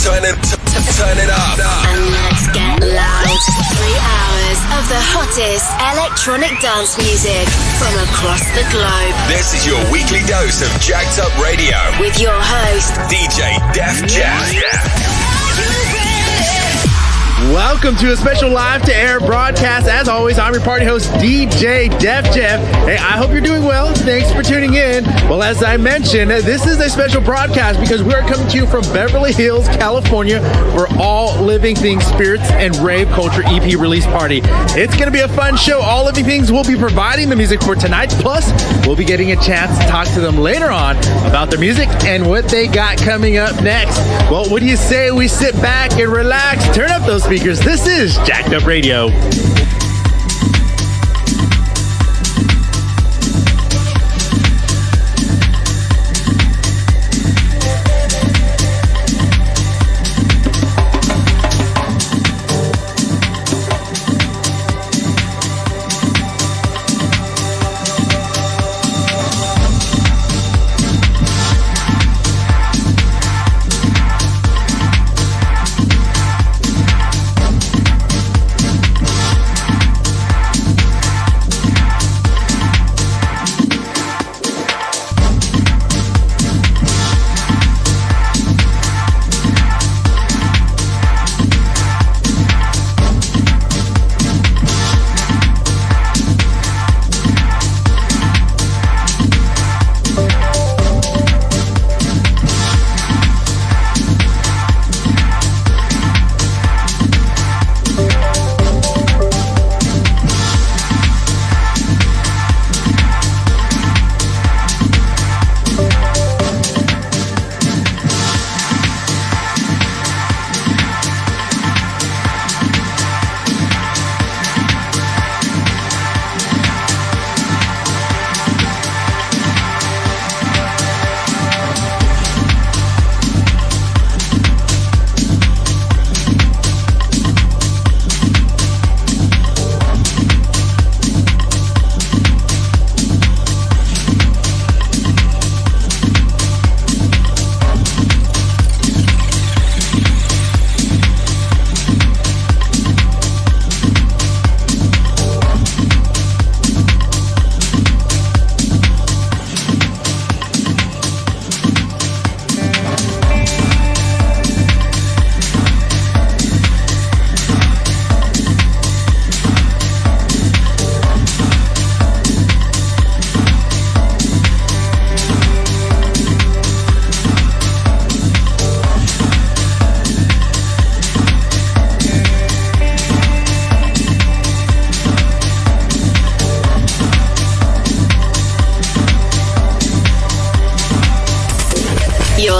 Turn it up. And let's get loud. 3 hours of the hottest electronic dance music from across the globe. This is your weekly dose of Jacked Up Radio with your host, DJ Def Jam. Welcome to a special live-to-air broadcast. As always, I'm your party host, DJ Def Jeff. Hey, I hope you're doing well. Thanks for tuning in. Well, as I mentioned, this is a special broadcast because we are coming to you from Beverly Hills, California for All Living Things Spirits and Rave Culture EP release party. It's going to be a fun show. All Living Things will be providing the music for tonight. Plus, we'll be getting a chance to talk to them later on about their music and what they got coming up next. Well, what do you say we sit back and relax, turn up those speakers? This is Jacked Up Radio.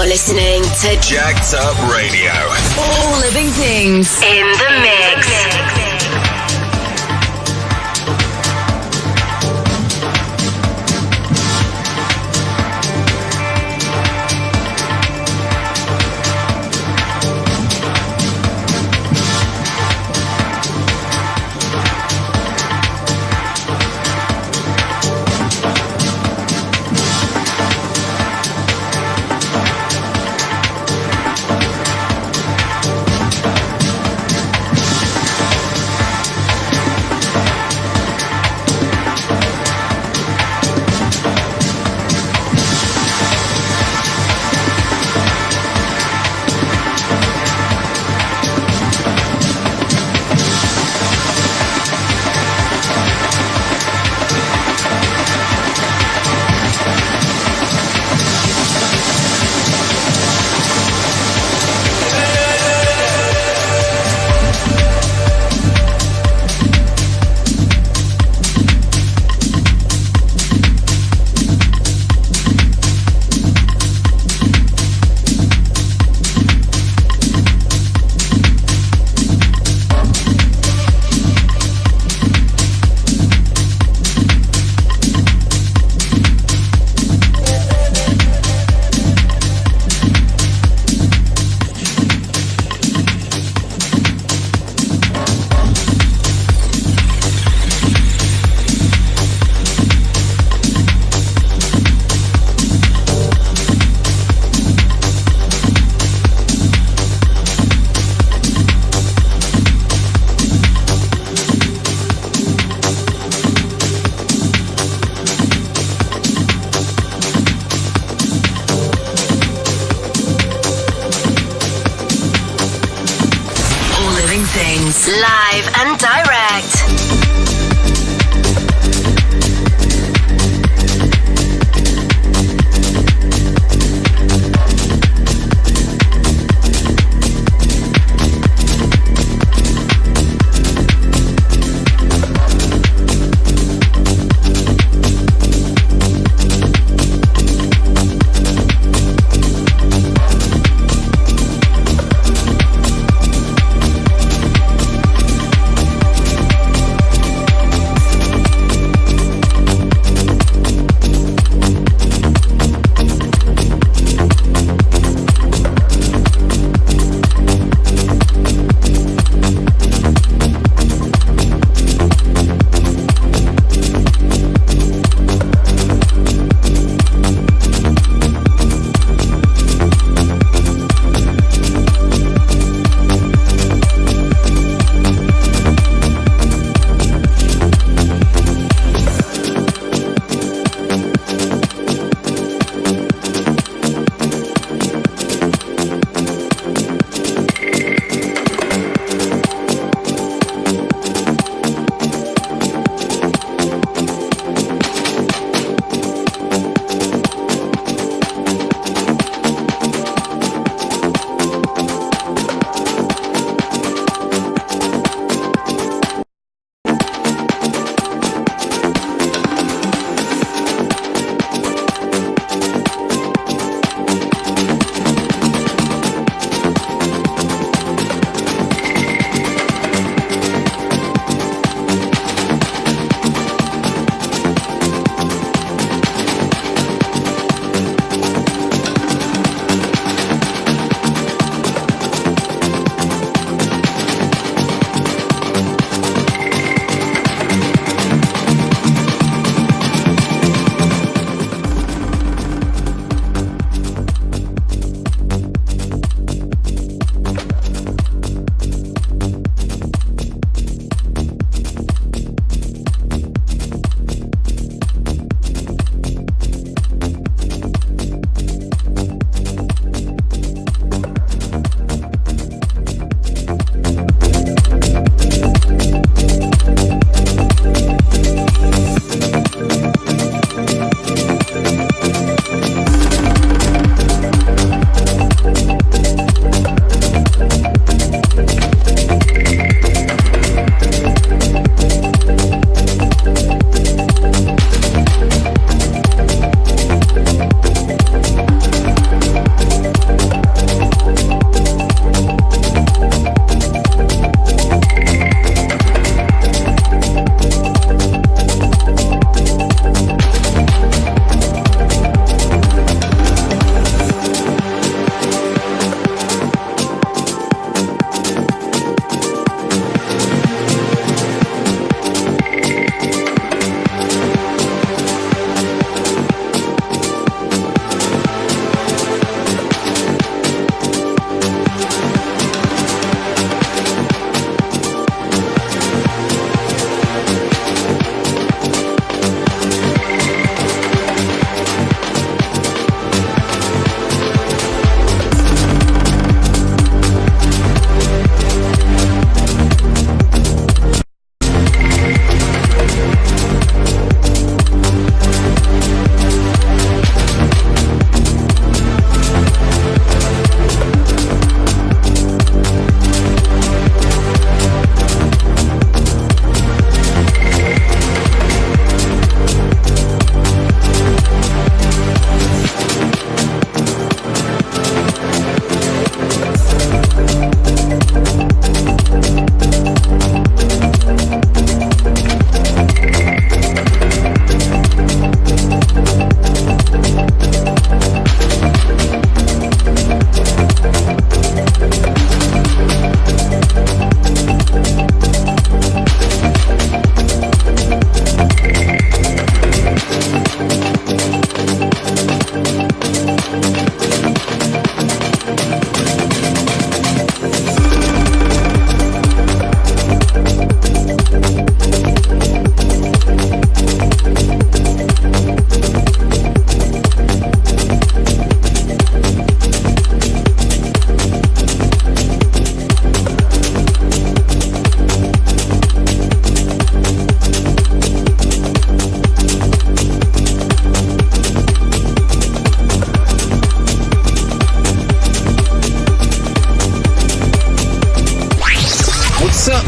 Listening to Jacked Up Radio. All Living Things in the mix. things, live and direct.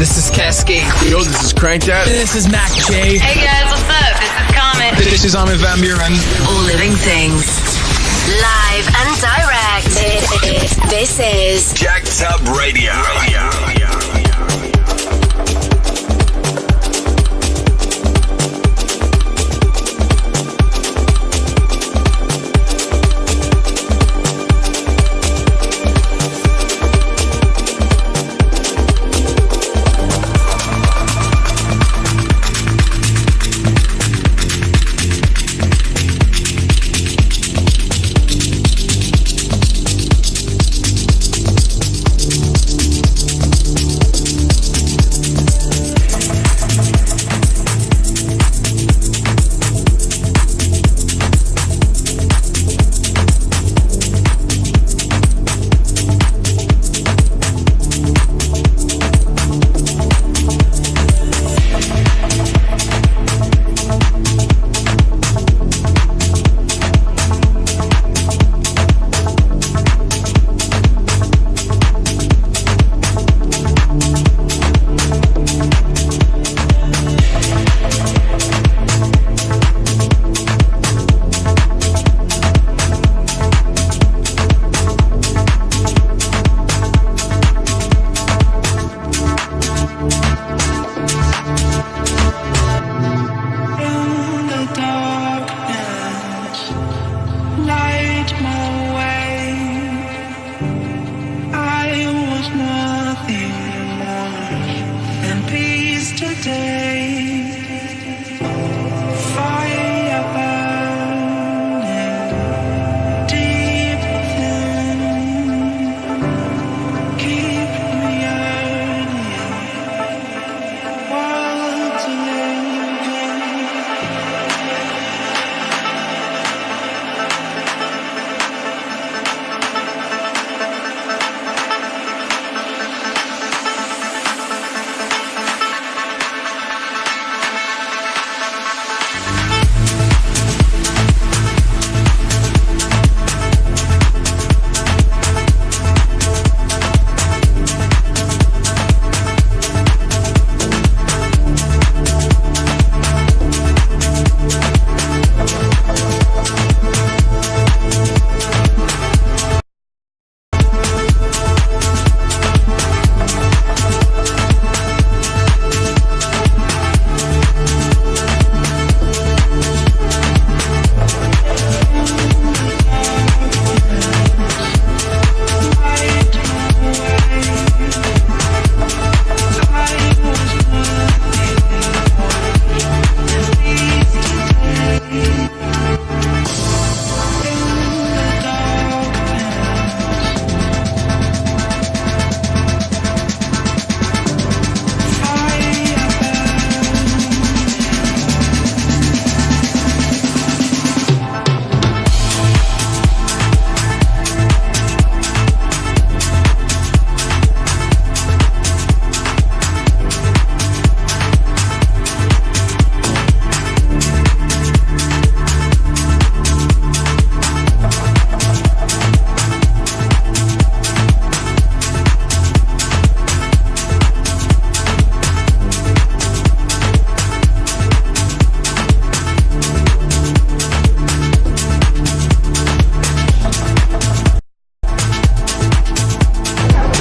This is Cascade. Yo, this is Cranked Out. This is Mac J. Hey guys, what's up? This is Comet. This is Armin van Buren. All living things. Live and direct. This is Jacked Up Radio.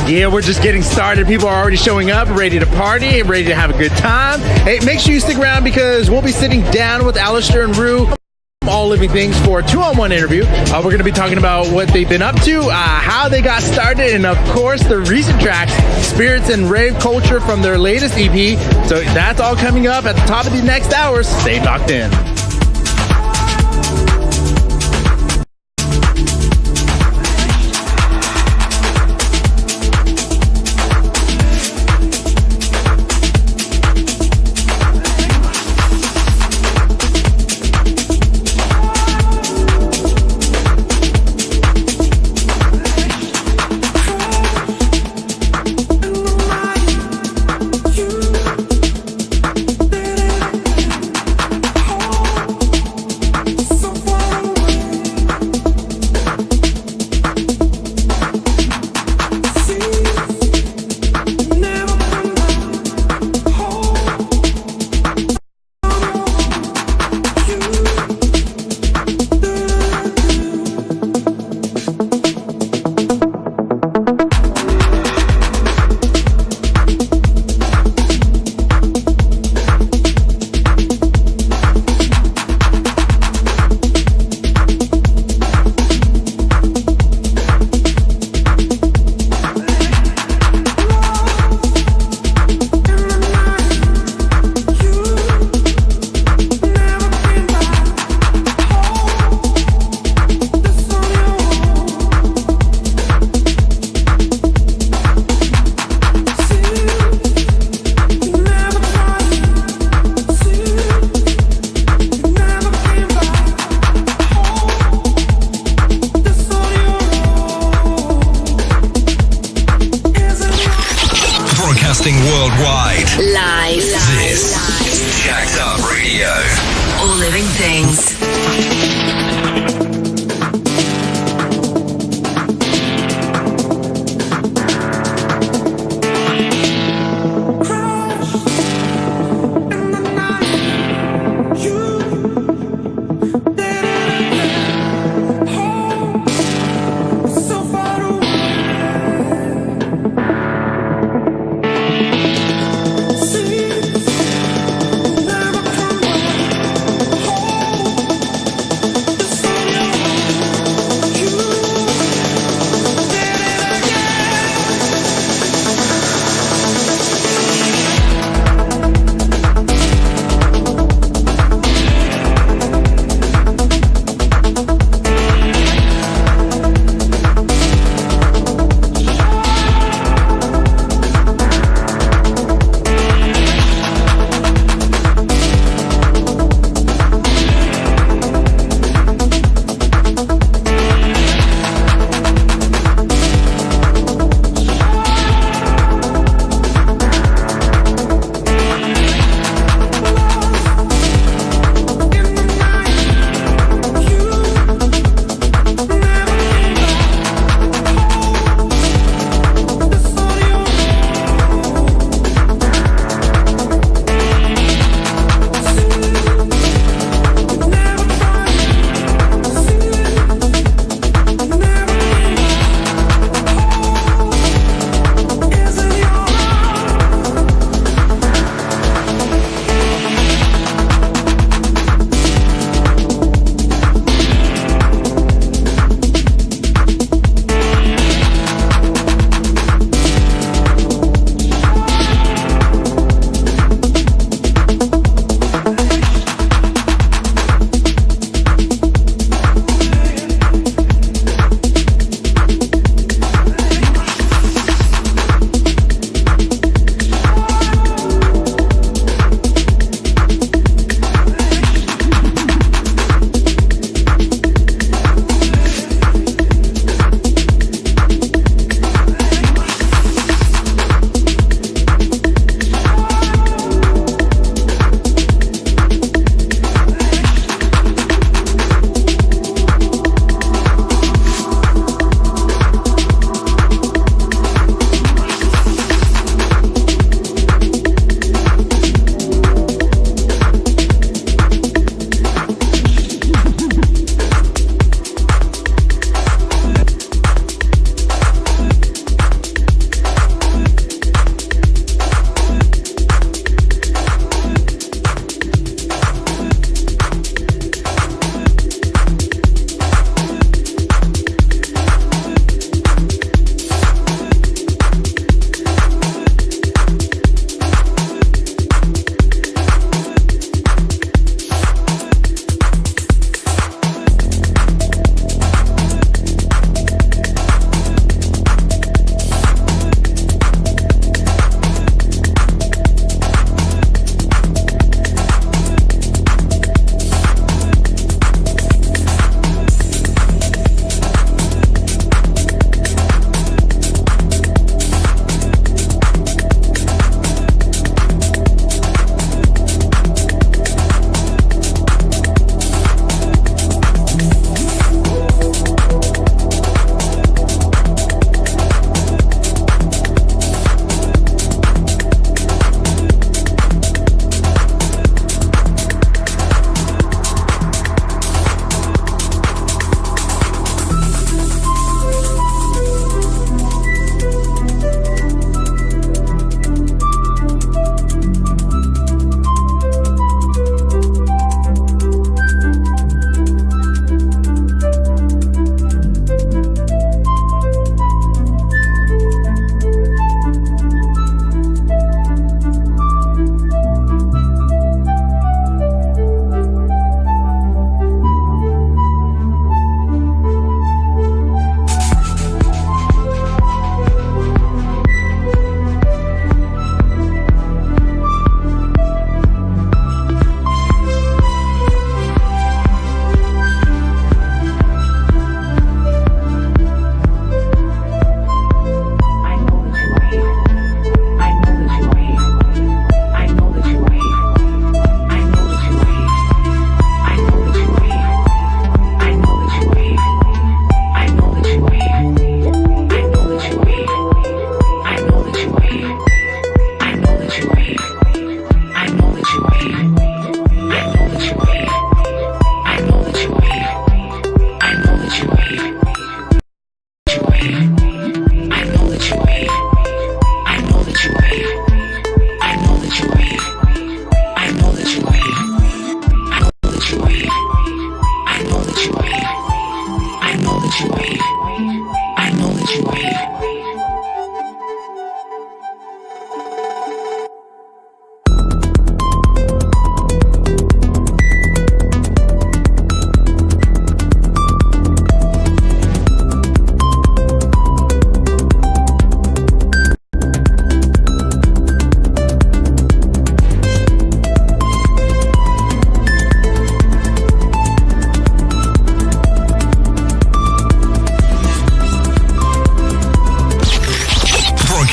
Yeah, we're just getting started. People are already showing up, ready to party, ready to have a good time. Hey, make sure you stick around because we'll be sitting down with Alistair and Rue, All Living Things, for a 2-on-1 interview. We're going to be talking about what they've been up to, how they got started, and of course, the recent tracks, Spirits and Rave Culture from their latest EP. So that's all coming up at the top of the next hour. Stay locked in. broadcasting worldwide. Live. This is Jacked Up Radio. All living things. Never come back home.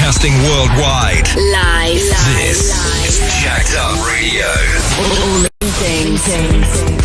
Broadcasting worldwide. Live. This is Jacked Up Radio. All things.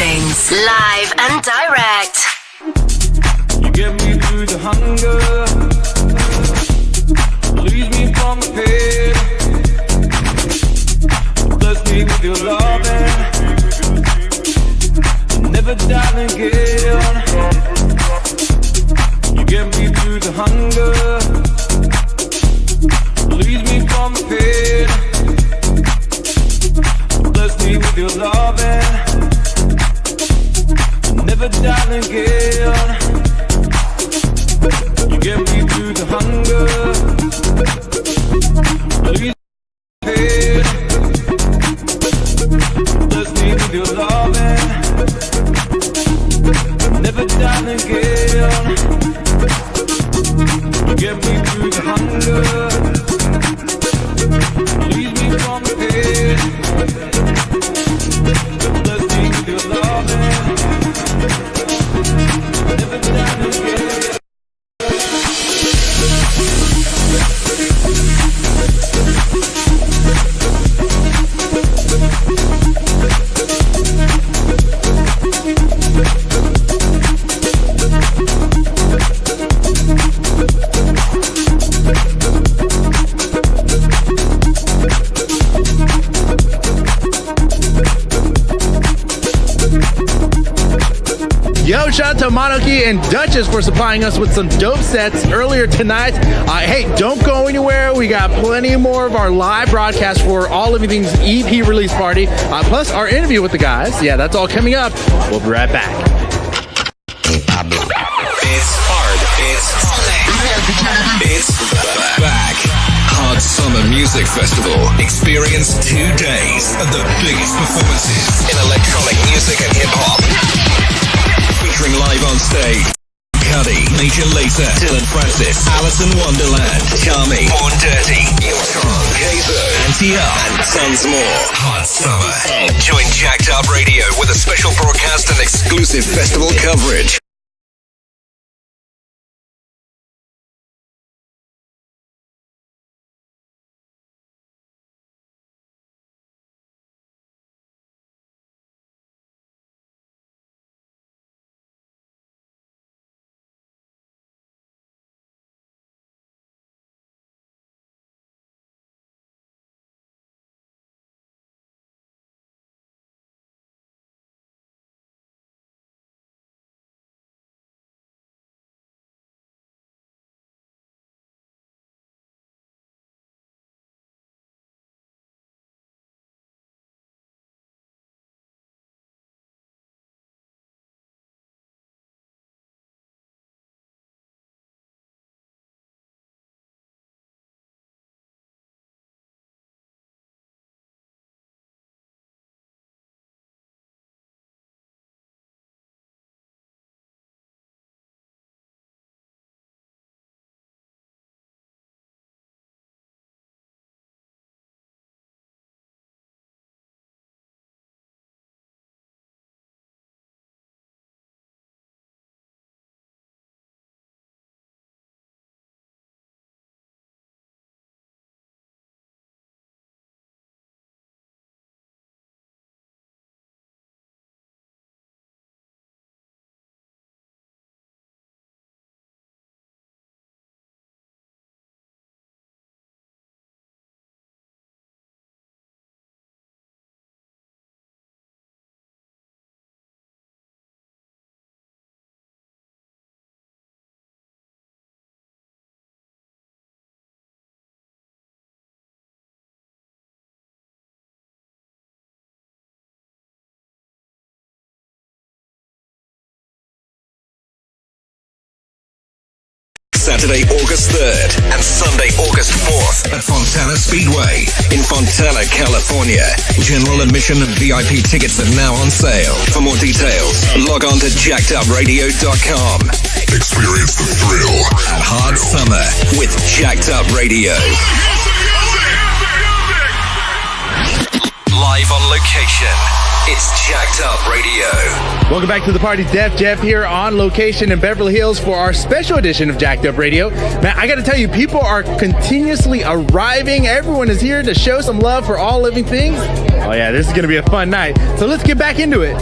Recordings, live and direct. You get me through the hunger, leave me from the pain, bless me with your loving, never die again. You get me through the hunger, leave me from the pain, bless me with your loving, never die again. You get me through the hunger, release pain, bless me with your loving, never die again. You get me through the hunger, release me from the pain, bless me with your loving, never die again. Yo, shout out to Monarchy and Duchess for supplying us with some dope sets earlier tonight. Hey, don't go anywhere. We got plenty more of our live broadcast for All Living Things EP release party, plus our interview with the guys. Yeah, that's all coming up. We'll be right back. It's hard. It's back. Hard Summer Music Festival. Experience 2 days of the biggest performances in electronic music and hip-hop. Featuring live on stage Cuddy, Major Lazer, Dylan Francis, Alison Wonderland, Charmy, Born Dirty, Iltron, Kayzo, Antia, and tons more. Hot Summer. Join Jacked Up Radio with a special broadcast and exclusive festival coverage. Saturday, August 3rd and Sunday, August 4th at Fontana Speedway in Fontana, California. General admission and VIP tickets are now on sale. For more details, log on to jackedupradio.com. Experience the thrill at Hard Summer with Jacked Up Radio. Live on location. It's Jacked Up Radio. Welcome back to the party. Def Jeff here on location in Beverly Hills for our special edition of Jacked Up Radio. Man, I got to tell you, people are continuously arriving. Everyone is here to show some love for All Living Things. Oh yeah, this is going to be a fun night. So let's get back into it.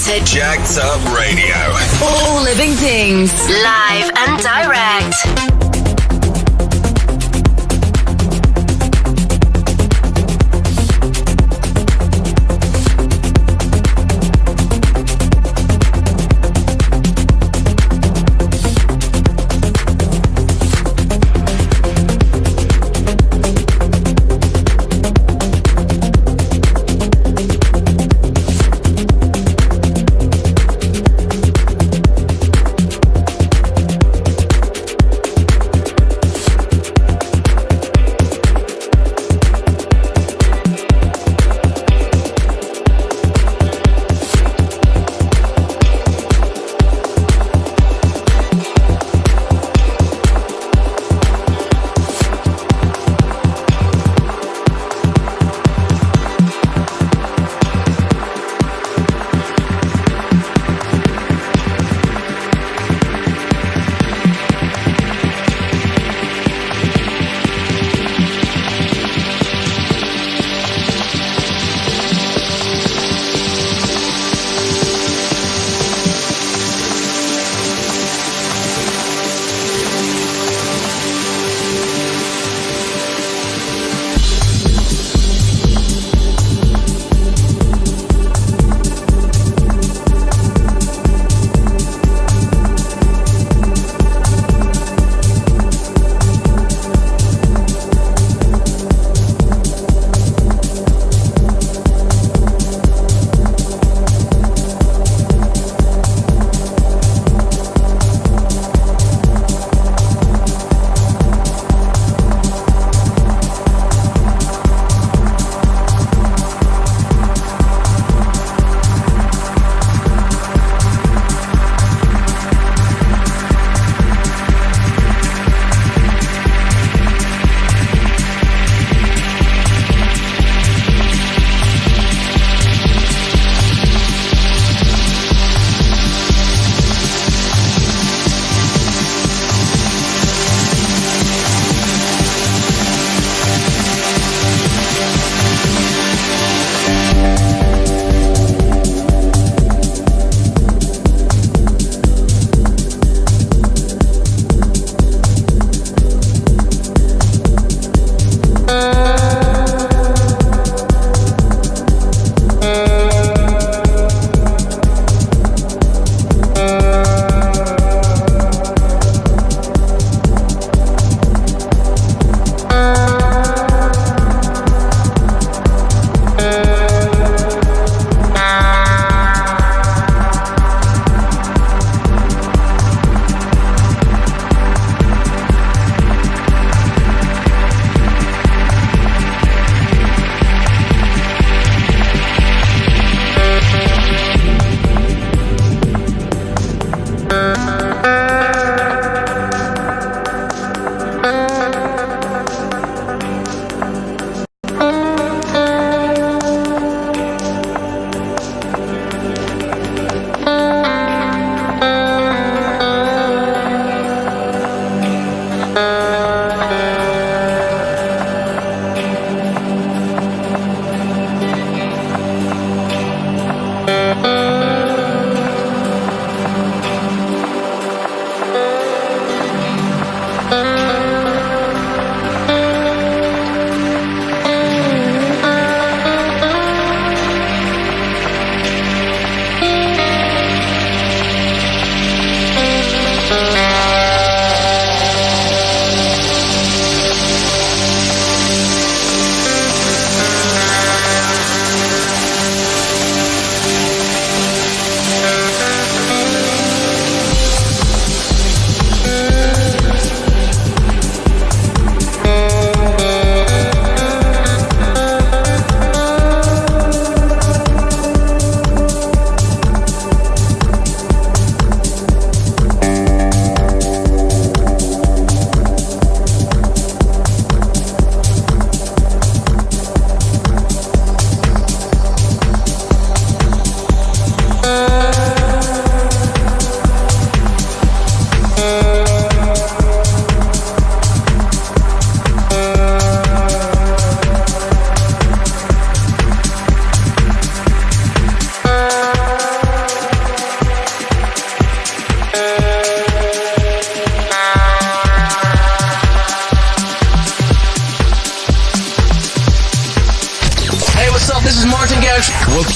to Jacked Up Radio. All living things, live and direct.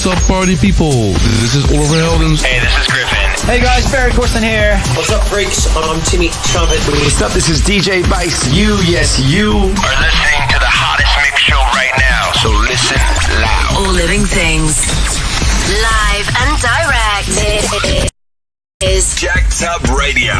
up, party people? This is Oliver Heldens. Hey, this is Griffin. Hey guys, Barry Corson here. What's up, freaks? I'm Timmy Trumpet. What's up? This is DJ Bass. You are listening to the hottest mix show right now, so listen loud. All living things. Live and direct. It is Jacked Up Radio.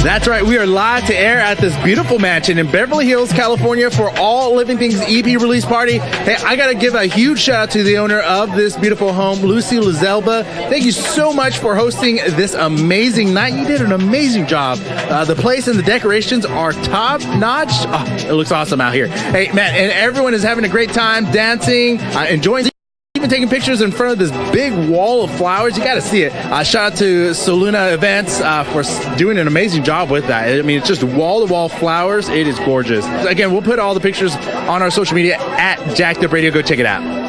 That's right. We are live to air at this beautiful mansion in Beverly Hills, California for All Living Things EP release party. Hey, I got to give a huge shout out to the owner of this beautiful home, Lucy Lazelba. Thank you so much for hosting this amazing night. You did an amazing job. The place and the decorations are top notch. Oh, it looks awesome out here. Hey, man, and everyone is having a great time dancing, enjoying, even taking pictures in front of this big wall of flowers. You got to see it. Shout out to Soluna Events for doing an amazing job with that. I mean, it's just wall-to-wall flowers. It is gorgeous. Again, we'll put all the pictures on our social media at Jacked Up Radio. Go check it out.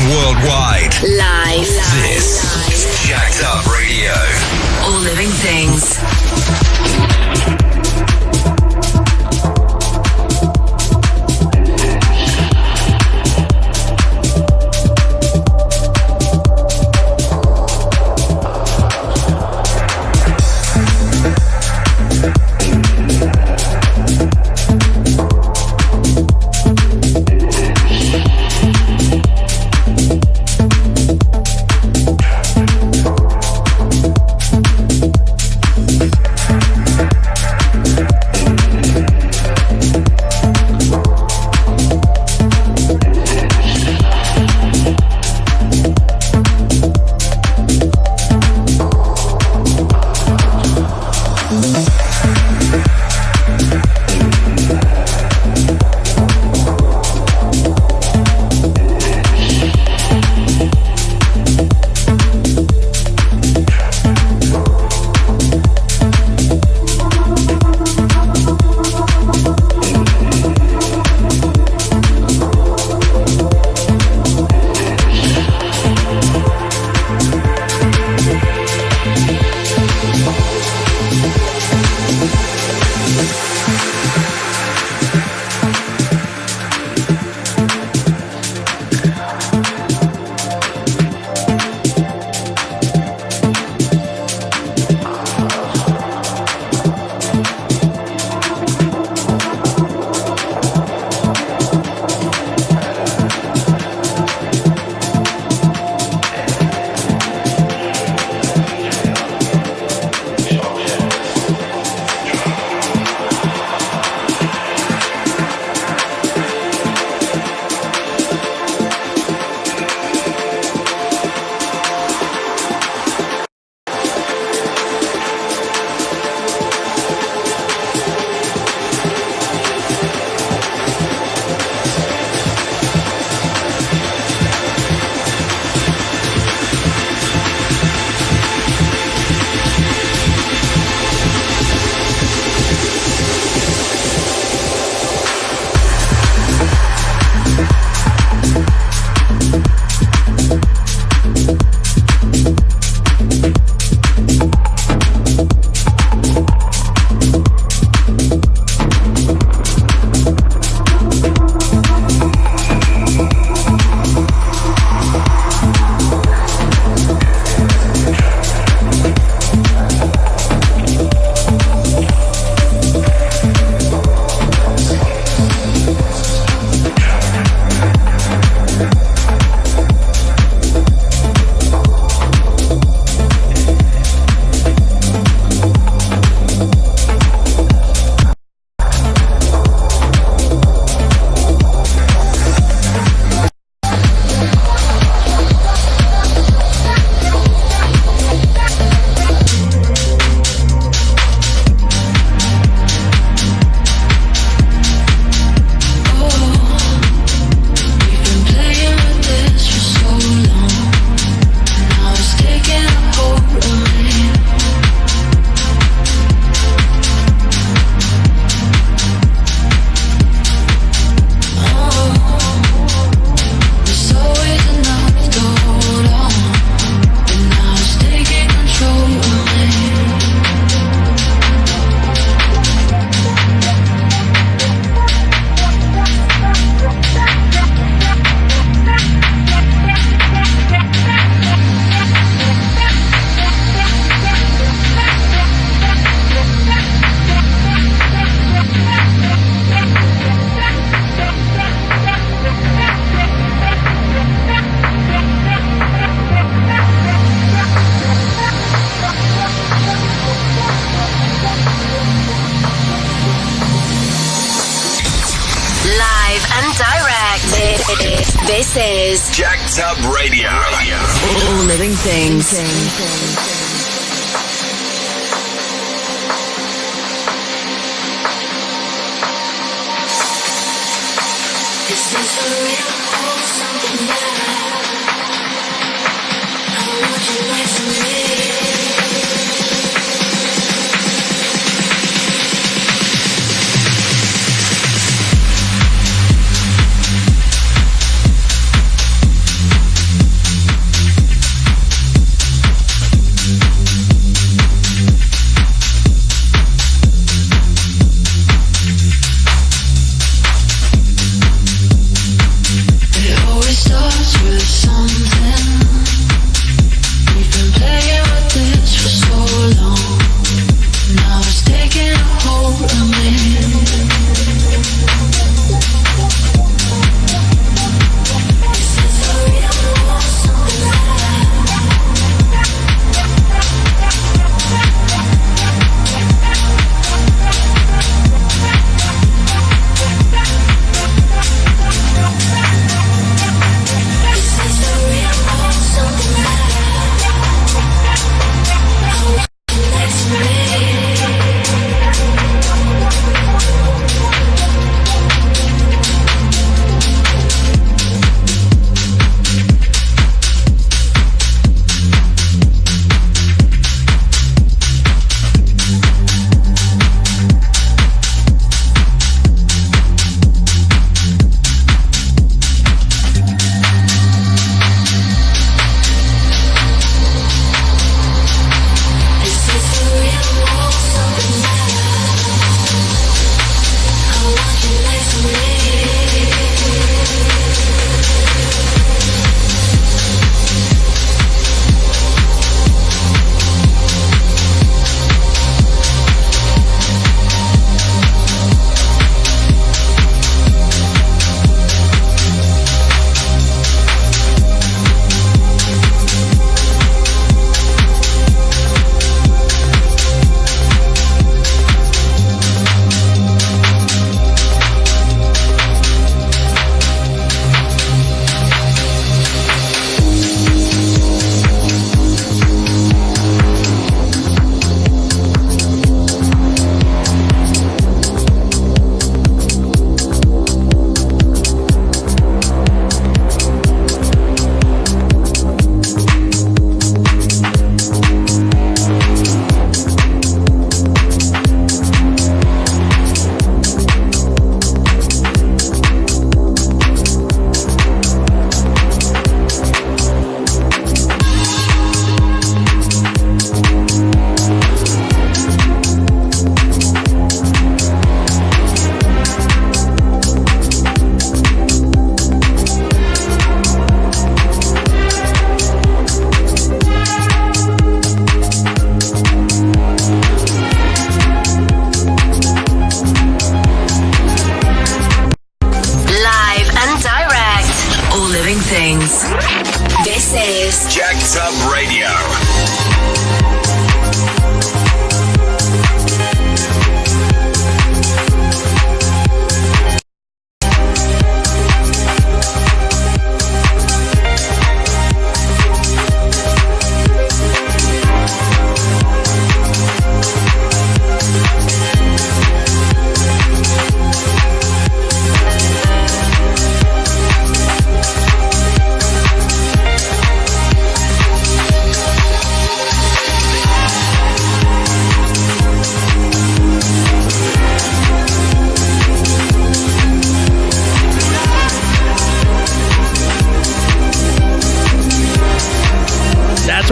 worldwide. Live. This is Jacked Up Radio. All living things. This is Jacked Up Radio. All living things. Is this for real or something bad? I want you next to me.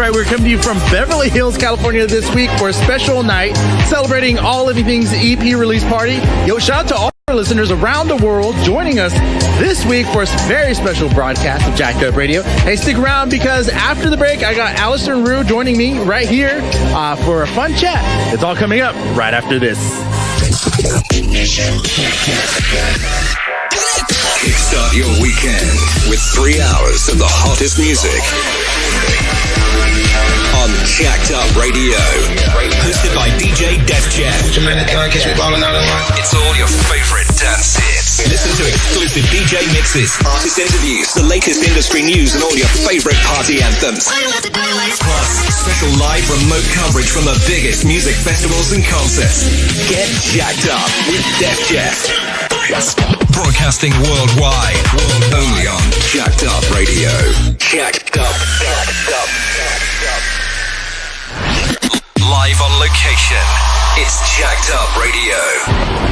right, we're coming to you from Beverly Hills, California this week for a special night celebrating All Living Things EP release party. Yo, shout out to all our listeners around the world joining us this week for a very special broadcast of Jacked Up Radio. Hey, stick around because after the break, I got Alistair and Rue joining me right here for a fun chat. It's all coming up right after this. Kickstart your weekend with 3 hours of the hottest music on Jacked Up Radio. Hosted by DJ Def Jeff. It's all your favorite dance hits. Listen to exclusive DJ mixes, artist interviews, the latest industry news, and all your favorite party anthems. Plus, special live remote coverage from the biggest music festivals and concerts. Get jacked up with Def Jeff. Broadcasting worldwide. Only on Jacked Up Radio. Jacked Up. Live on location. It's Jacked Up Radio.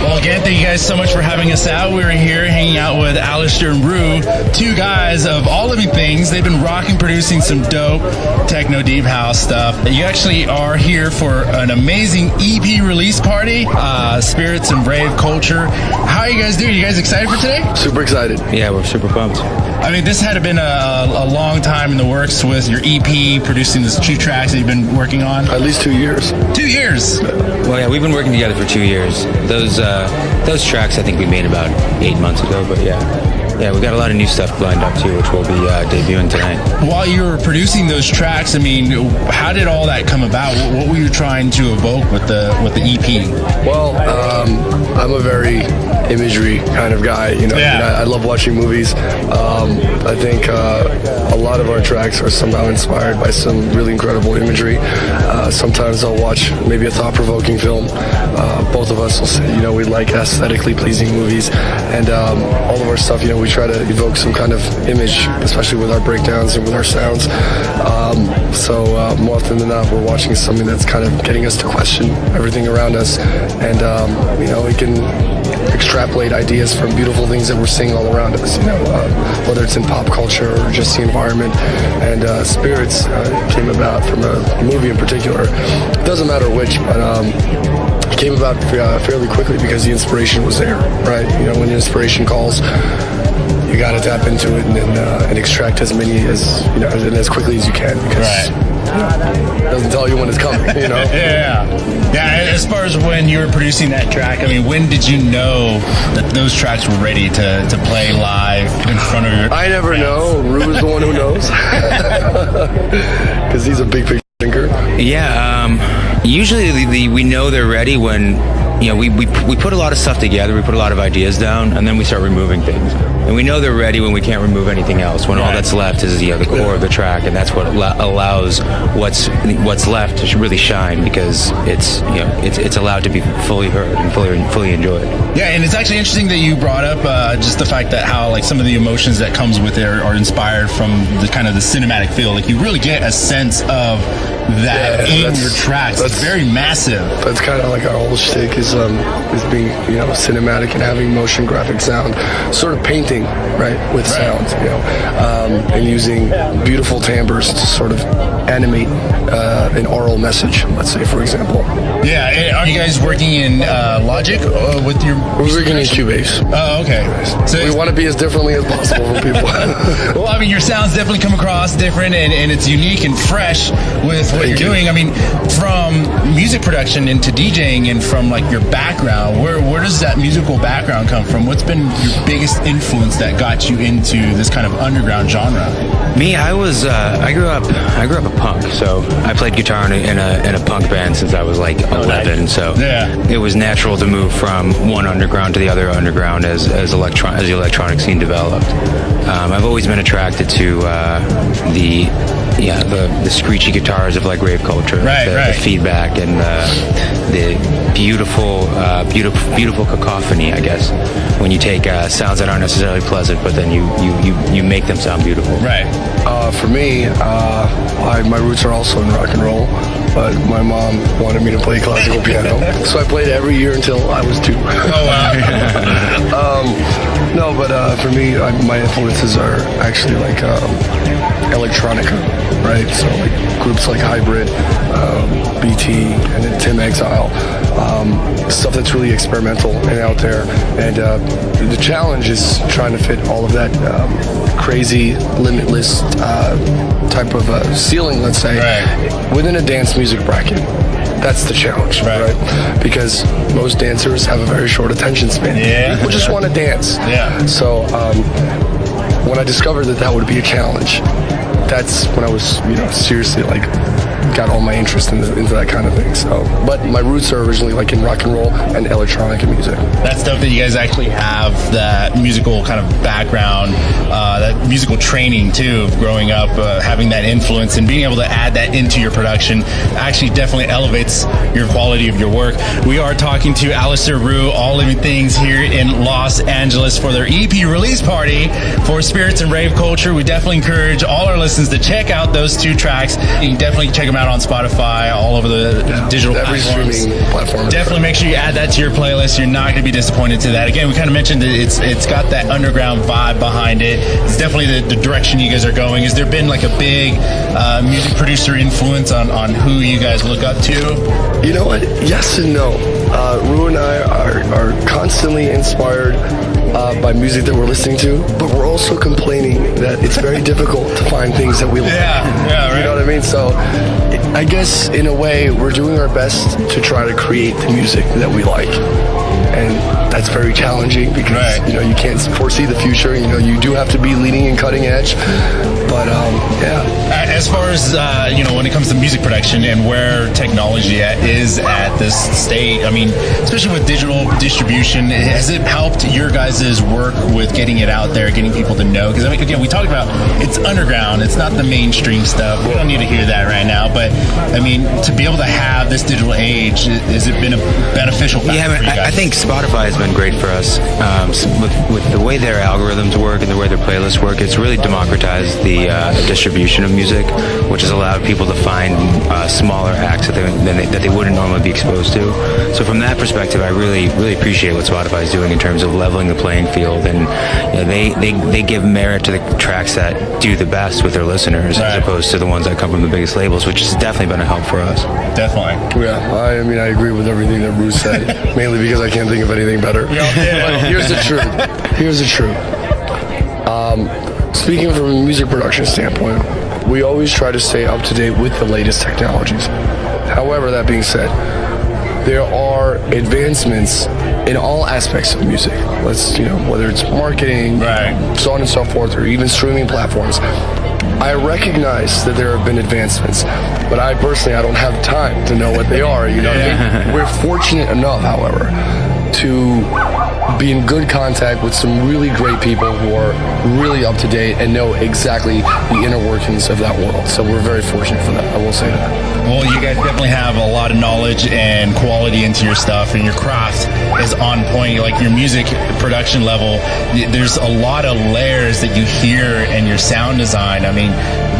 Well, again, thank you guys so much for having us out. We're here hanging out with Alistair and Rue, two guys of All Living Things. They've been rocking, producing some dope techno deep house stuff. You actually are here for an amazing EP release party, Spirits and Rave Culture. How are you guys doing? You guys excited for today? Super excited. Yeah, we're super pumped. I mean, this had been a long time in the works with your EP, producing these 2 tracks that you've been working on. At least 2 years. 2 years? Well, yeah, we've been working together for 2 years. Those tracks I think we made about 8 months ago, but yeah, we got a lot of new stuff lined up too, which we'll be debuting tonight. While you were producing those tracks, I mean, how did all that come about? What were you trying to evoke with the EP? Well, I'm a very imagery kind of guy, you know. Yeah. I love watching movies. I think a lot of our tracks are somehow inspired by some really incredible imagery. Sometimes I'll watch maybe a thought-provoking film. Both of us will say, you know, we like aesthetically pleasing movies, and all of our stuff, you know, we try to evoke some kind of image, especially with our breakdowns and with our sounds. So more often than not, we're watching something that's kind of getting us to question everything around us, and you know, we can extrapolate ideas from beautiful things that we're seeing all around us, you know, whether it's in pop culture or just the environment. And Spirits came about from a movie in particular. It doesn't matter which, but it came about fairly quickly because the inspiration was there, right? You know, when the inspiration calls, you got to tap into it and extract as many as, you know, and as quickly as you can, because it doesn't tell you when it's coming, you know? Yeah, as far as when you were producing that track, I mean, when did you know that those tracks were ready to play live in front of your... I never know. Rue's the one who knows. Because he's a big picture thinker. Yeah, usually we know they're ready when, you know, we put a lot of stuff together, we put a lot of ideas down, and then we start removing things. And we know they're ready when we can't remove anything else, when all that's left is, you know, the core of the track, and that's what allows what's left to really shine, because it's, you know, it's allowed to be fully heard and fully enjoyed. Yeah, and it's actually interesting that you brought up just the fact that how, like, some of the emotions that comes with it are inspired from the kind of the cinematic feel. Like, you really get a sense of that in your tracks. It's very massive. That's kind of like our whole shtick is being, you know, cinematic and having motion graphic sound, sort of painting, right, with sound, you know, and using beautiful timbres to sort of animate an oral message, let's say, for example. Yeah, are you guys working in Logic with your... We're working in Cubase. Oh, okay. So we want to be as differently as possible from people. Well, I mean, your sounds definitely come across different, and it's unique and fresh with what you're doing. I mean, from music production into DJing, and from, like, your background, where does that musical background come from? What's been your biggest influence that got you into this kind of underground genre? Me, I grew up a punk, so I played guitar in a punk band since I was like 11. So it was natural to move from one underground to the other underground as the electronic scene developed. I've always been attracted to the screechy guitars of, like, rave culture, the feedback and the beautiful cacophony, I guess, when you take sounds that aren't necessarily pleasant, but then you make them sound beautiful. Right. For me, my roots are also in rock and roll, but my mom wanted me to play classical piano, so I played every year until I was 2. Oh, wow. No, but for me, my influences are actually like electronica, right? So like groups like Hybrid, BT, and then Tim Exile, stuff that's really experimental and out there. And the challenge is trying to fit all of that crazy, limitless type of ceiling, let's say, within a dance music bracket. That's the challenge, right? Because most dancers have a very short attention span. Yeah. People just want to dance. Yeah. So when I discovered that would be a challenge, that's when I was, seriously like got all my interest into that kind of thing. So, but my roots are originally like in rock and roll and electronic music. That's dope that you guys actually have that musical kind of background, that musical training too, of growing up, having that influence and being able to add that into your production actually definitely elevates your quality of your work. We are talking to Alistair Rue, All Living Things, here in Los Angeles for their EP release party for Spirits and Rave Culture. We definitely encourage all our listeners to check out those 2 tracks. You can definitely check them out on Spotify, all over the digital platforms. Streaming platform. Definitely make sure you add that to your playlist. You're not going to be disappointed to that. Again, we kind of mentioned that it's got that underground vibe behind it. It's definitely the direction you guys are going. Has there been like a big music producer influence on who you guys look up to? You know what? Yes and no. Rue and I are constantly inspired by music that we're listening to, but we're also complaining that it's very difficult to find things that we like. Yeah, right. You know what I mean? So I guess in a way we're doing our best to try to create the music that we like. And that's very challenging because, you can't foresee the future. You do have to be leading and cutting edge. But, As far as, when it comes to music production and where technology is at this state, I mean, especially with digital distribution, has it helped your guys' work with getting it out there, getting people to know? Because, again, we talked about it's underground. It's not the mainstream stuff. We don't need to hear that right now. But, to be able to have this digital age, has it been a beneficial factor for you guys? I think Spotify has been great for us. With the way their algorithms work and the way their playlists work, it's really democratized the distribution of music, which has allowed people to find smaller acts that they wouldn't normally be exposed to. So from that perspective, I really, really appreciate what Spotify is doing in terms of leveling the playing field, and they give merit to the tracks that do the best with their listeners, as opposed to the ones that come from the biggest labels, which has definitely been a help for us. Definitely. Yeah, I agree with everything that Bruce said, mainly because I can't think of anything better. But here's the truth. Speaking from a music production standpoint, we always try to stay up to date with the latest technologies. However, that being said, there are advancements in all aspects of music. Whether it's marketing, so on and so forth, or even streaming platforms. I recognize that there have been advancements, but I don't have time to know what they are. We're fortunate enough, however, to be in good contact with some really great people who are really up to date and know exactly the inner workings of that world. So we're very fortunate for that. I will say that. Well, you guys definitely have a lot of knowledge and quality into your stuff, and your craft is on point. Like your music production level, there's a lot of layers that you hear in your sound design.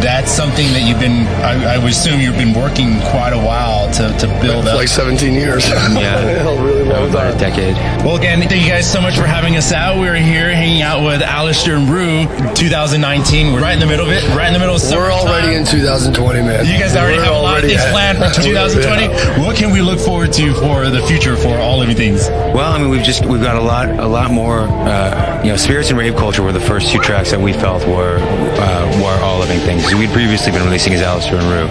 That's something that you've been, I would assume you've been working quite a while to build up. Like 17 years. Yeah. Really long time. About a decade. Well, again, thank you guys so much for having us out. We're here hanging out with Alistair and Rue 2019. We're right in the middle of it, right in the middle of summer. We're already in 2020, man. You guys already have a lot of things planned for 2020. What can we look forward to for the future for All Living Things? Well, we've got a lot more. Spirits and Rave Culture were the first 2 tracks that we felt were All Living Things. We'd previously been releasing as Alistair and Rue,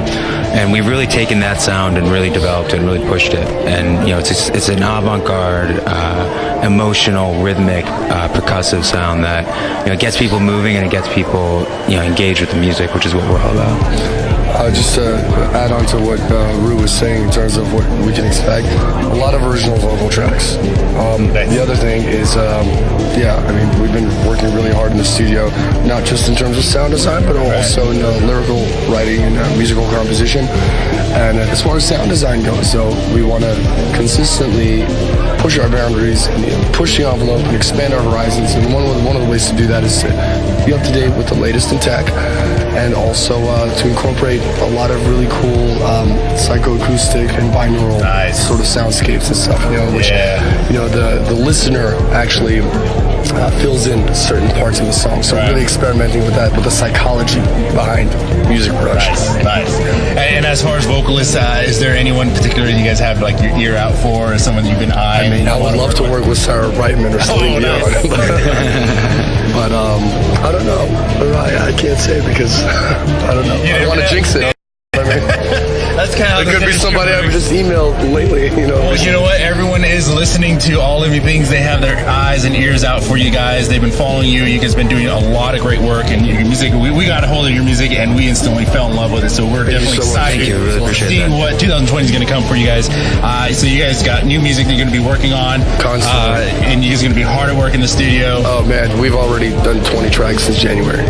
and we've really taken that sound and really developed it and really pushed it. And it's an avant-garde, emotional, rhythmic, percussive sound that gets people moving and it gets people engaged with the music, which is what we're all about. Just to add on to what Rue was saying in terms of what we can expect, a lot of original vocal tracks. The other thing is, we've been working really hard in the studio, not just in terms of sound design, but also in lyrical writing and musical composition. And as far as sound design goes, though, we want to consistently push our boundaries and push the envelope and expand our horizons. And one of the ways to do that is to be up to date with the latest in tech, and also to incorporate a lot of really cool psychoacoustic and binaural sort of soundscapes and stuff, which the listener actually fills in certain parts of the song. So really experimenting with that, with the psychology behind music production. Nice. And as far as vocalists, is there anyone in particular you guys have like your ear out for, or someone you've been eyeing? I mean, I would love to work with Sarah Brightman or Celine Dion. But I don't know. I can't say because I don't know. I don't want to jinx it. That's kind of. It could be somebody I've just emailed lately. Well, you know what? Everyone is listening to All Living Things. They have their eyes and ears out for you guys. They've been following you. You guys have been doing a lot of great work, and your music. We got a hold of your music, and we instantly fell in love with it. So we're definitely excited. Thank you. Really appreciate seeing what 2020 is going to come for you guys. So you guys got new music that you're going to be working on, constantly, and you guys are going to be hard at work in the studio. Oh man, we've already done 20 tracks since January.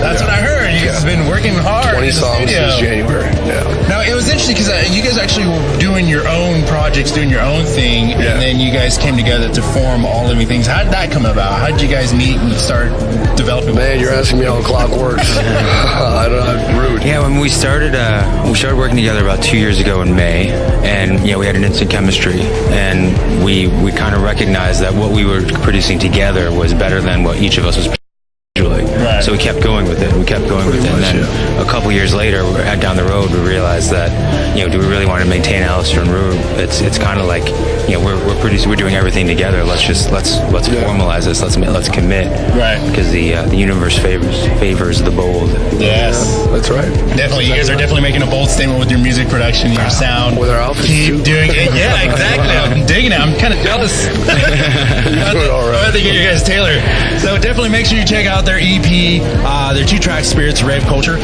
That's what I heard. You guys have been working hard. 20 songs since January. Yeah. Now it was interesting because you guys actually were doing your own projects, doing your own thing, and then you guys came together to form All Living Things. How did that come about? How did you guys meet and start developing? Man, you're asking me how clock works. I don't know. I'm rude. Yeah, when we started working together about 2 years ago in May, and we had an instant chemistry, and we kind of recognized that what we were producing together was better than what each of us was individually. Right. So we kept going with it. And then a couple years later, down the road, we realized that, do we really want to maintain Alistair and Rue? It's kind of like, we're doing everything together. Let's formalize this. Let's commit. Right. Because the universe favors the bold. Yes, that's right. Definitely, you guys are definitely making a bold statement with your music production, your sound. With our outfits Keep doing it. Yeah, exactly. I'm digging it. I'm kind of jealous. I think you guys tailored. So definitely make sure you check out their EP, their 2-track Spirits Rave Culture.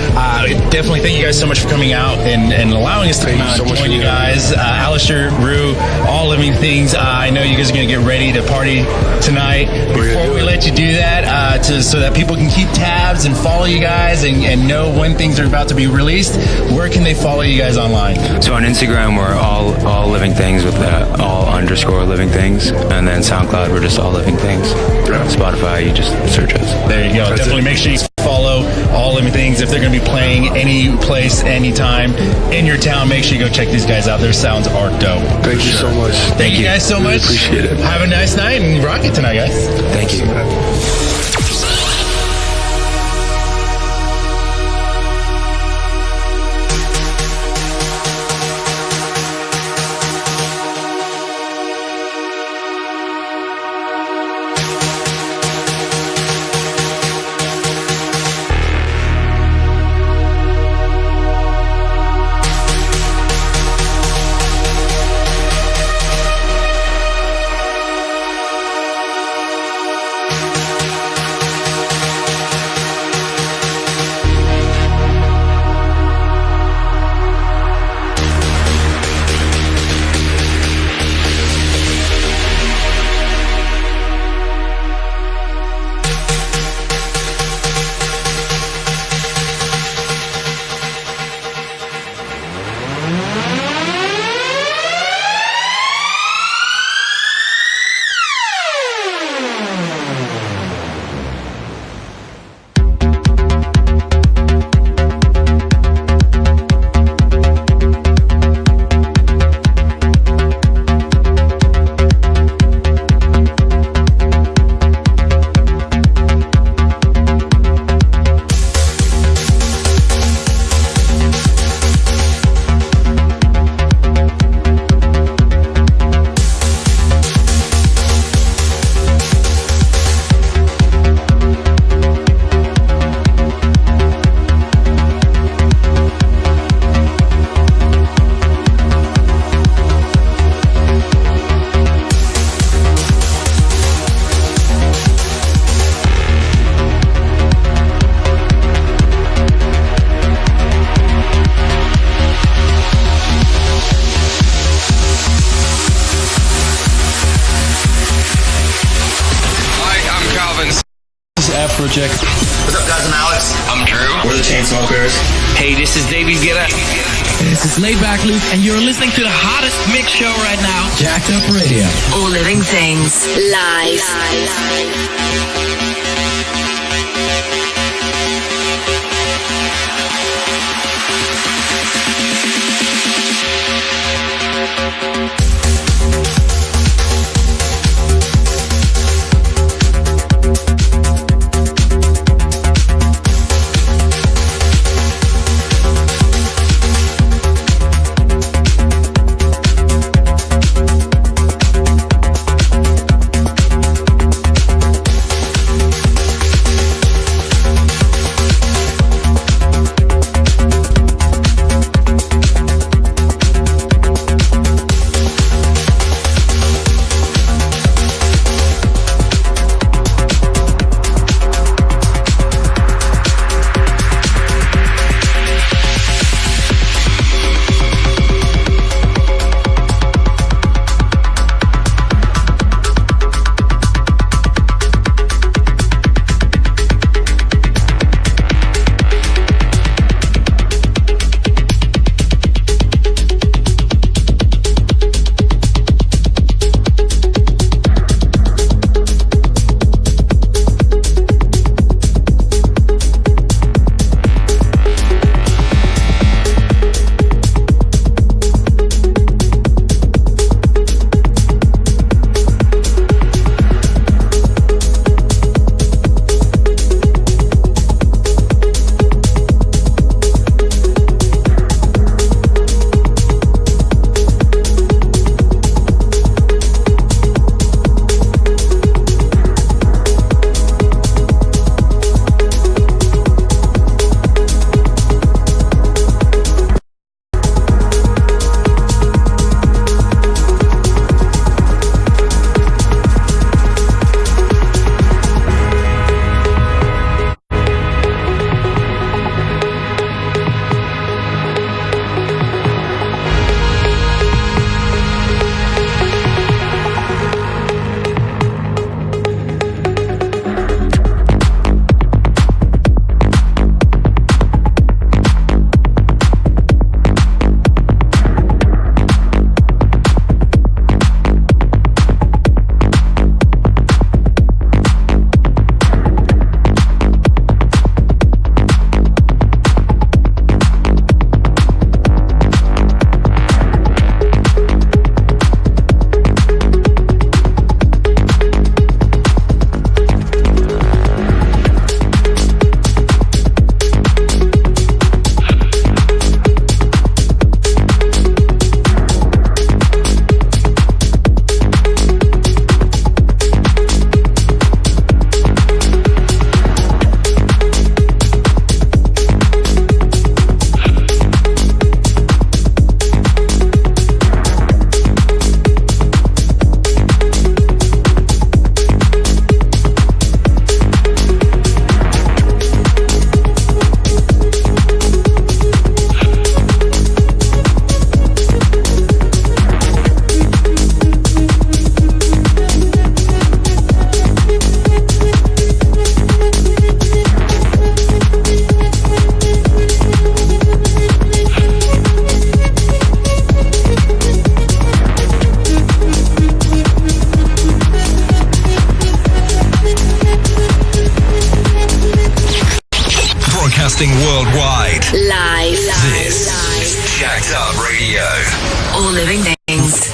Definitely thank you guys so much for coming out and allowing us to come out and join you guys. Alistair, Rue, All Living Things. I know you guys are going to get ready to party tonight. Before we let you do that, so that people can keep tabs and follow you guys and know when things are about to be released, where can they follow you guys online? So on Instagram, we're all Living Things with all_Living Things, and then SoundCloud, we're just All Living Things. Spotify, you just search us. There you go. Definitely make sure you follow All Living Things. If they're going to be playing any place, anytime in your town, make sure you go check these guys out. Their sounds are dope. Thank you so much. Thank you guys so much. Appreciate it. Have a nice night and rock it tonight, guys. Thank you. Afrojack. What's up, guys? I'm Alex. I'm Drew. We're the Chainsmokers. Hey, this is David Guetta. This is Laidback Luke, and you're listening to the hottest mix show right now, Jacked Up Radio. All Living Things live. broadcasting worldwide. Live. This is Jacked Up Radio. All living things.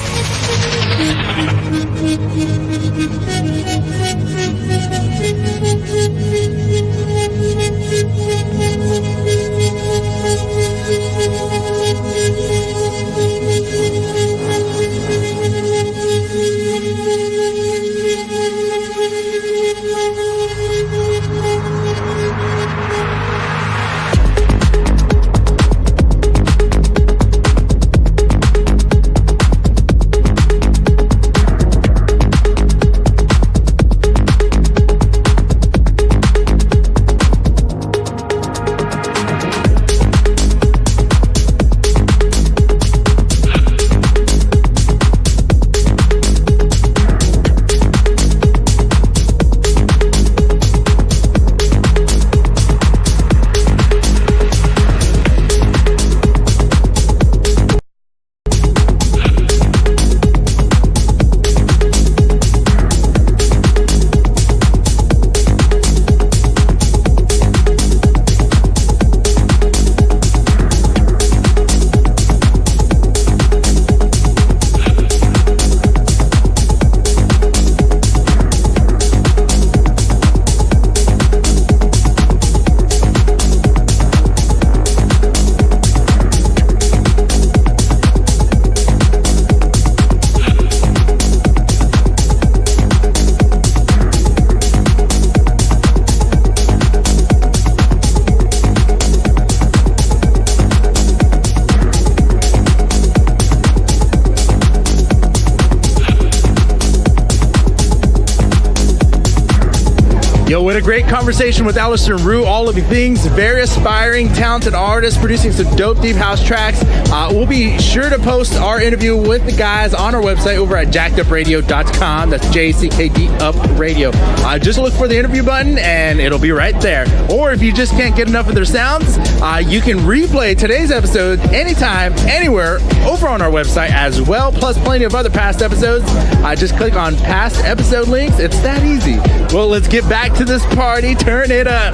Yo, what a great conversation with Alistair and Rue, all living things, very aspiring, talented artist, producing some dope deep house tracks. We'll be sure to post our interview with the guys on our website over at jackedupradio.com. That's JCKD Up Radio. Just look for the interview button and it'll be right there. Or if you just can't get enough of their sounds, you can replay today's episode anytime, anywhere over on our website as well, plus plenty of other past episodes. Just click on past episode links. It's that easy. Well, let's get back to this party. Turn it up.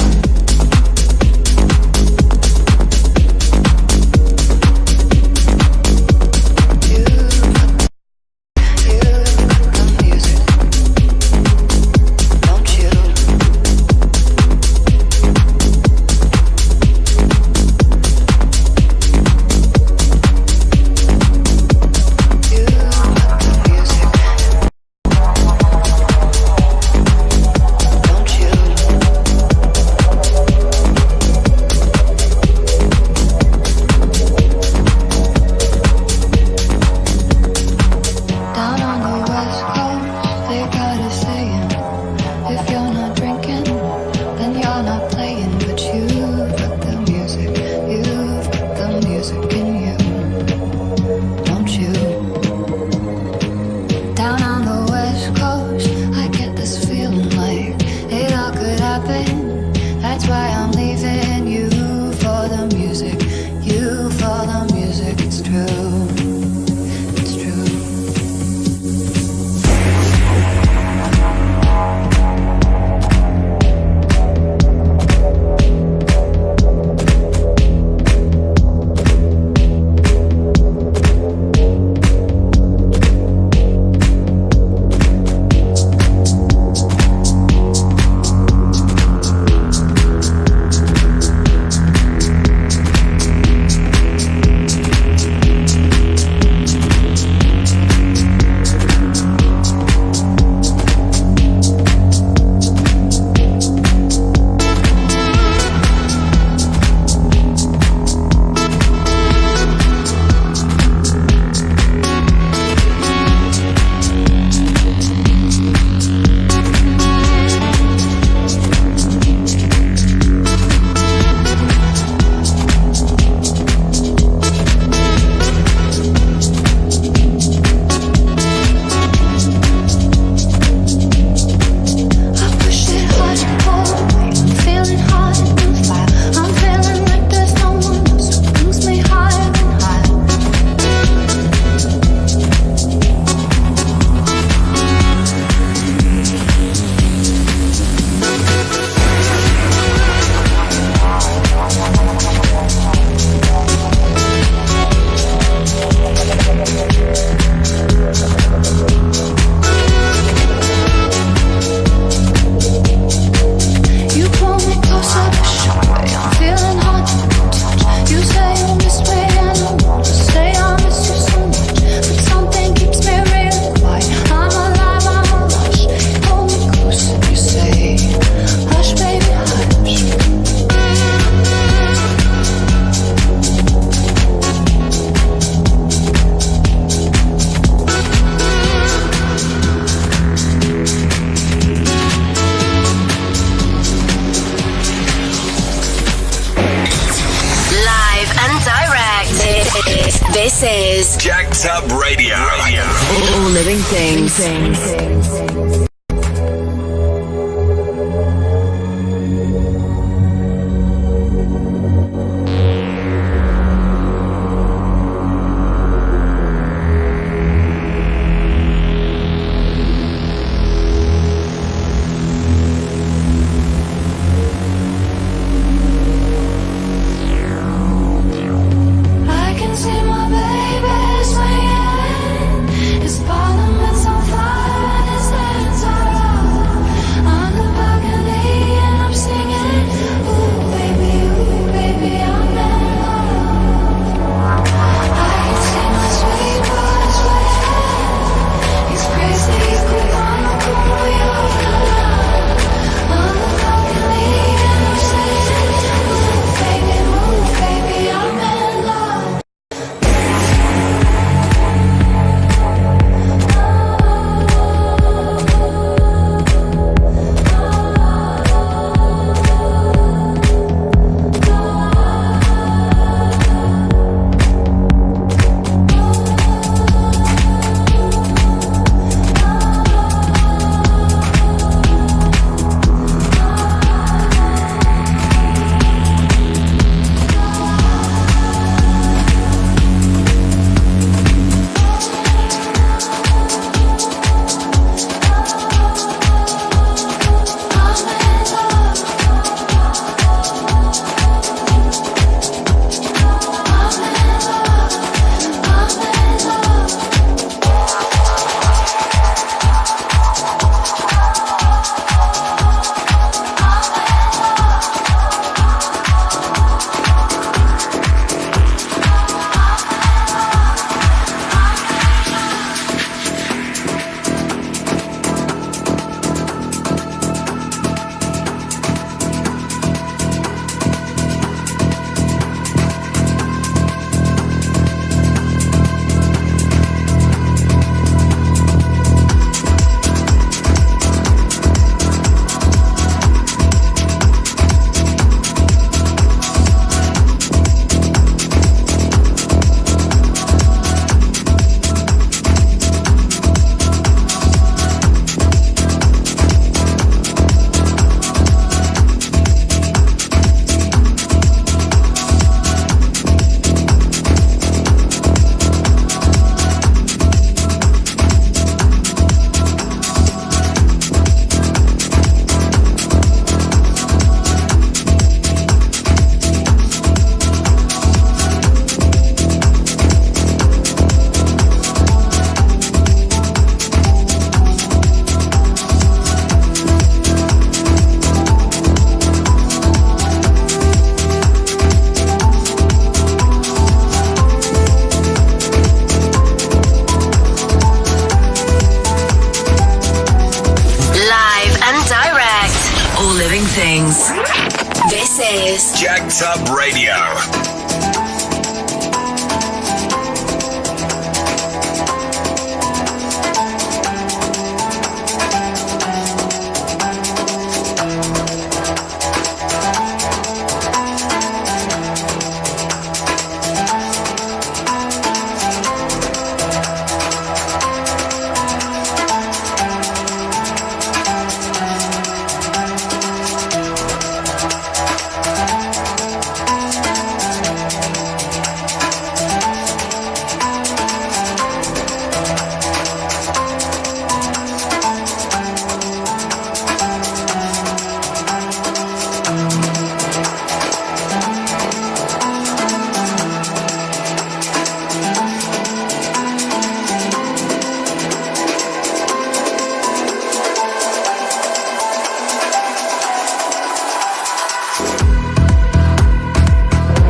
Jacked Up Radio. All living things. I can see my baby swinging. His parliament's on fire and his hands are up. On the balcony and I'm singing. Ooh, baby, I'm in love. I can see my sweet boy swinging. He's crazy, he's cubano como yo. On the balcony and I'm singing. Ooh, baby, I'm in love. Live and direct. All living things. This is Jacked Up Radio.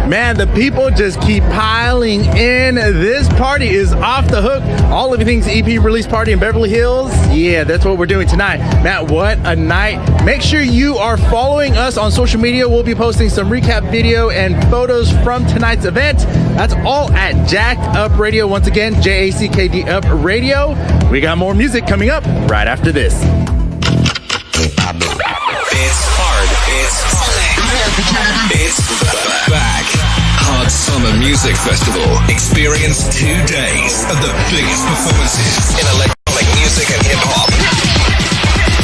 Man, the people just keep piling in. This party is off the hook. All Living Things EP release party in Beverly Hills. Yeah, that's what we're doing tonight. Matt, what a night. Make sure you are following us on social media. We'll be posting some recap video and photos from tonight's event. That's all at Jacked Up Radio. Once again, JACKD Up Radio. We got more music coming up right after this. It's hard. It's back. Hard Summer Music Festival. Experience 2 days of the biggest performances in electronic music and hip-hop.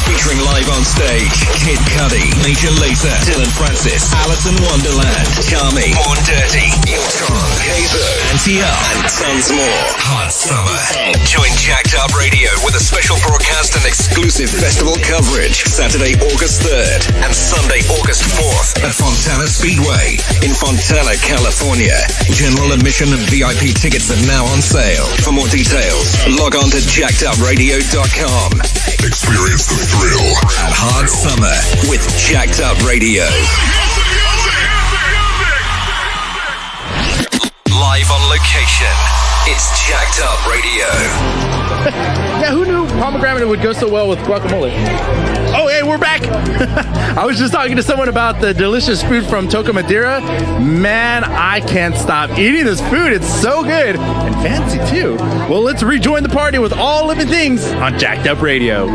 Featuring live on stage, Kid Cudi, Major Lazer, Dylan Francis, Alice in Wonderland, Charmy, Born Dirty, Iltron, Kayzo, Anti-L, and tons more. Hard Summer. Join Jacked Up Radio with a special broadcast and exclusive festival coverage Saturday, August 3rd and Sunday, August 4th at Fontana Speedway in Fontana, California. General admission and VIP tickets are now on sale. For more details, log on to jackedupradio.com. Experience the thrill at Hard Summer with Jacked Up Radio. Live on location, it's Jacked Up Radio. Yeah, who knew pomegranate would go so well with guacamole? Oh, hey, we're back. I was just talking to someone about the delicious food from Toca Madera. Man, I can't stop eating this food. It's so good and fancy too. Well, let's rejoin the party with all living things on Jacked Up Radio.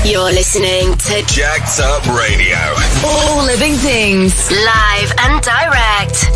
You're listening to Jacked Up Radio. All living things, live and direct.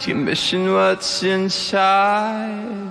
keep missing what's inside.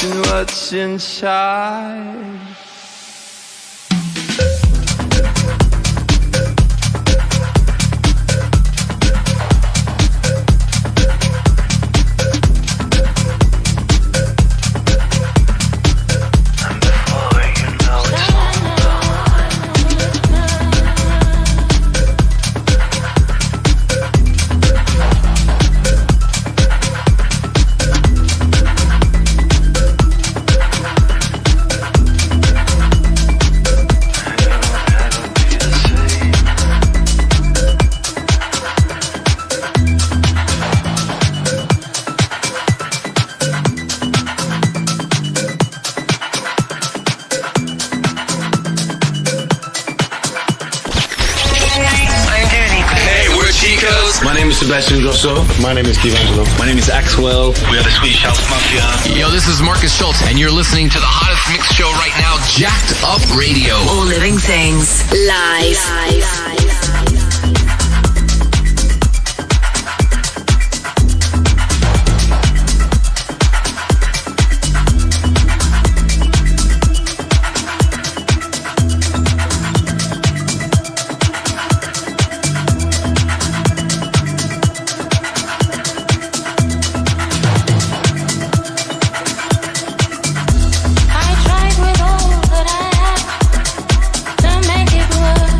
What's inside? My name is Sebastian Grosso. My name is D'Angelo. My name is Axwell. We are the Swedish House Mafia. Yo, this is Marcus Schultz, and you're listening to the hottest mix show right now, Jacked Up Radio. All Living Things live. With all that I have to make it work.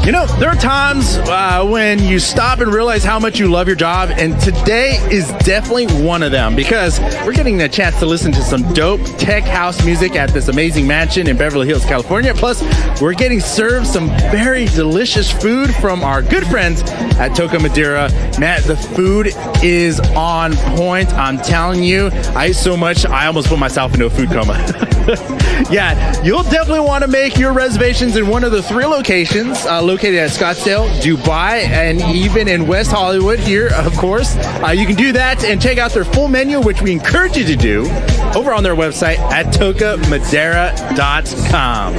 You know, there are times when you stop and realize how much you love your job, and today is definitely one of them because we're getting a chance to listen to some dope tech house music at this amazing mansion in Beverly Hills, California. Plus, we're getting served some very delicious food from our good friends at Toca Madera. Man, the food is on point. I'm telling you, I ate so much, I almost put myself into a food coma. Yeah, you'll definitely want to make your reservations in one of the 3 locations located at Scottsdale, Dubai, and even in West Hollywood here, of course. You can do that and check out their full menu, which we encourage you to do over on their website at tocamadera.com.